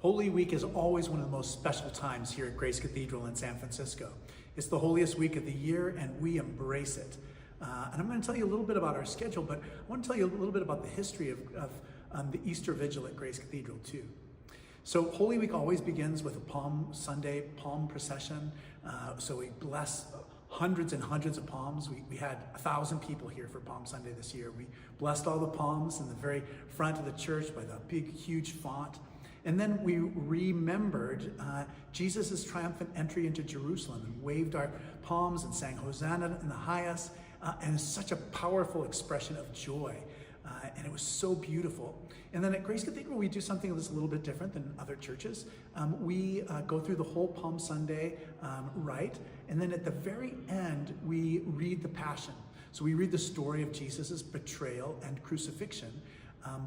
Holy Week is always one of the most special times here at Grace Cathedral in San Francisco. It's the holiest week of the year, and we embrace it. And I'm going to tell you a little bit about our schedule, but I want to tell you a little bit about the history of the Easter Vigil at Grace Cathedral too. So Holy Week always begins with a Palm Sunday palm procession. So we bless hundreds and hundreds of palms. We had 1,000 people here for Palm Sunday this year. We blessed all the palms in the very front of the church by the big, huge font. And then we remembered Jesus' triumphant entry into Jerusalem and waved our palms and sang Hosanna in the highest. And it's such a powerful expression of joy. And it was so beautiful. And then at Grace Cathedral, we do something that's a little bit different than other churches. We go through the whole Palm Sunday rite. And then at the very end, we read the Passion. So we read the story of Jesus' betrayal and crucifixion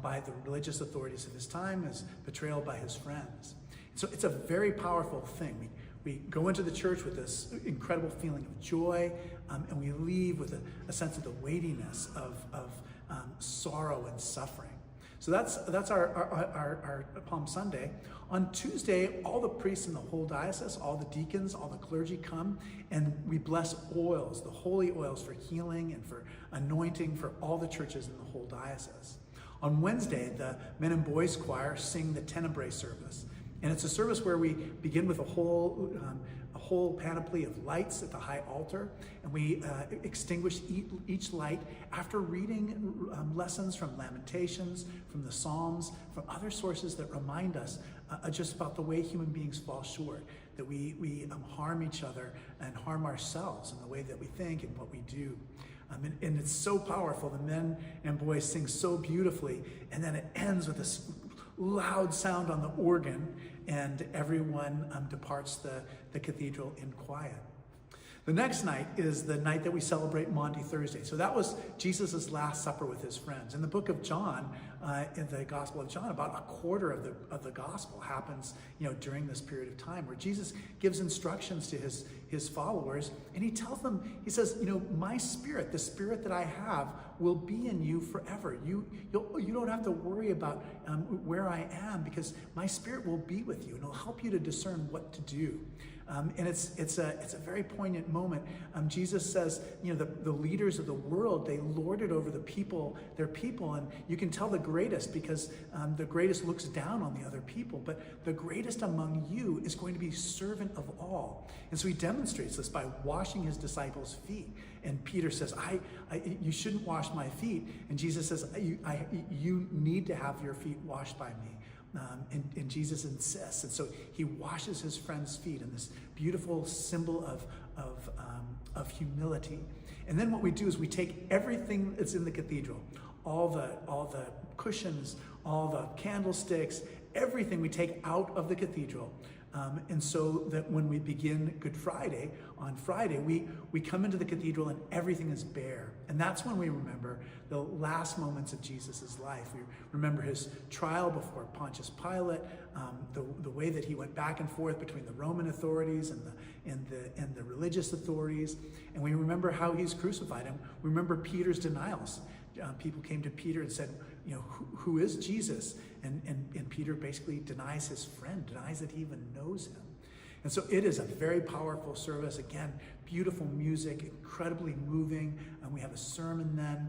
by the religious authorities of his time, his betrayal by his friends. So it's a very powerful thing. We go into the church with this incredible feeling of joy, and we leave with a sense of the weightiness of sorrow and suffering. So that's our Palm Sunday. On Tuesday, all the priests in the whole diocese, all the deacons, all the clergy come, and we bless oils, the holy oils for healing and for anointing for all the churches in the whole diocese. On Wednesday, the men and boys choir sing the Tenebrae service. And it's a service where we begin with a whole panoply of lights at the high altar, and we extinguish each light after reading lessons from Lamentations, from the Psalms, from other sources that remind us just about the way human beings fall short, that we harm each other and harm ourselves in the way that we think and what we do. And it's so powerful. The men and boys sing so beautifully, and then it ends with this loud sound on the organ, and everyone departs the cathedral in quiet. The next night is the night that we celebrate Maundy Thursday. So that was Jesus' Last Supper with his friends. In the book of John, in the Gospel of John, about a quarter of the Gospel happens, during this period of time, where Jesus gives instructions to his followers, and he tells them, he says, my spirit, the spirit that I have, will be in you forever. You don't have to worry about where I am, because my spirit will be with you, and it'll help you to discern what to do. And it's a very poignant moment. Jesus says, the leaders of the world, they lord it over their people, and you can tell the greatest, because the greatest looks down on the other people, but the greatest among you is going to be servant of all. And so he demonstrates this by washing his disciples' feet. And Peter says, you shouldn't wash my feet. And Jesus says, you need to have your feet washed by me. And Jesus insists, and so he washes his friend's feet in this beautiful symbol of humility. And then what we do is we take everything that's in the cathedral, all the cushions, all the candlesticks, everything we take out of the cathedral. And so that when we begin Good Friday, on Friday, we come into the cathedral and everything is bare. And that's when we remember the last moments of Jesus' life. We remember his trial before Pontius Pilate, the way that he went back and forth between the Roman authorities and the religious authorities. And we remember how he's crucified. And we remember Peter's denials. People came to Peter and said, who is Jesus? And Peter basically denies his friend, denies that he even knows him. And so it is a very powerful service. Again, beautiful music, incredibly moving. And we have a sermon then.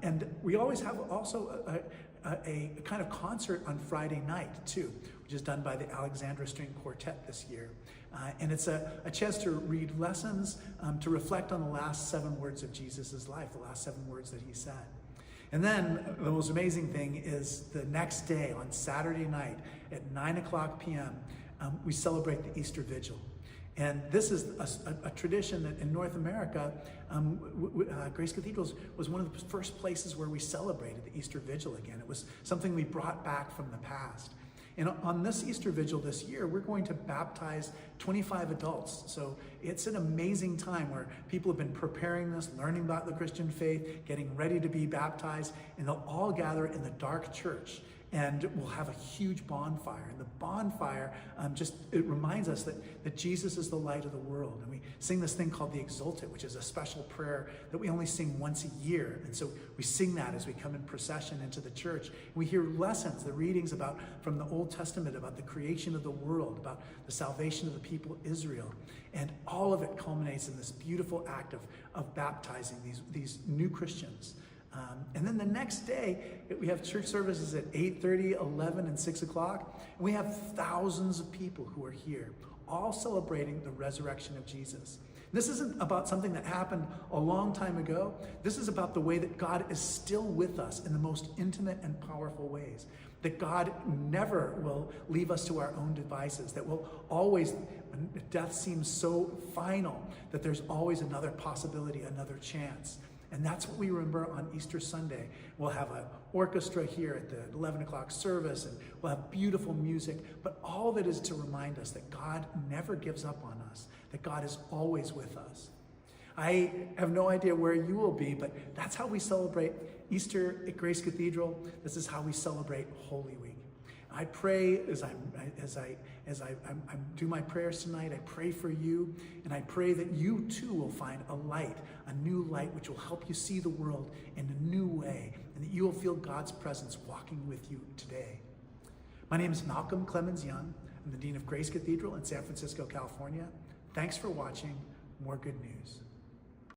And we always have also a kind of concert on Friday night too, which is done by the Alexandra String Quartet this year. And it's a chance to read lessons, to reflect on the last 7 words of Jesus' life, the last 7 words that he said. And then the most amazing thing is the next day, on Saturday night at 9:00 p.m., we celebrate the Easter Vigil. And this is a tradition that in North America, Grace Cathedral was one of the first places where we celebrated the Easter Vigil again. It was something we brought back from the past. And on this Easter Vigil this year, we're going to baptize 25 adults. So it's an amazing time where people have been preparing this, learning about the Christian faith, getting ready to be baptized, and they'll all gather in the dark church. and we'll have a huge bonfire. And the bonfire it reminds us that Jesus is the light of the world. And we sing this thing called the Exultet, which is a special prayer that we only sing once a year. And so we sing that as we come in procession into the church. We hear lessons, the readings from the Old Testament about the creation of the world, about the salvation of the people of Israel. And all of it culminates in this beautiful act of baptizing these new Christians. And then the next day, we have church services at 8:30, 11, and 6 o'clock. And we have thousands of people who are here, all celebrating the resurrection of Jesus. This isn't about something that happened a long time ago. This is about the way that God is still with us in the most intimate and powerful ways. That God never will leave us to our own devices. That we'll always, when death seems so final, that there's always another possibility, another chance. And that's what we remember on Easter Sunday. We'll have an orchestra here at the 11 o'clock service, and we'll have beautiful music. But all of it is to remind us that God never gives up on us, that God is always with us. I have no idea where you will be, but that's how we celebrate Easter at Grace Cathedral. This is how we celebrate Holy Week. I pray as I do my prayers tonight, I pray for you, and I pray that you too will find a new light, which will help you see the world in a new way, and that you will feel God's presence walking with you today. My name is Malcolm Clemens Young. I'm the Dean of Grace Cathedral in San Francisco, California. Thanks for watching. More good news.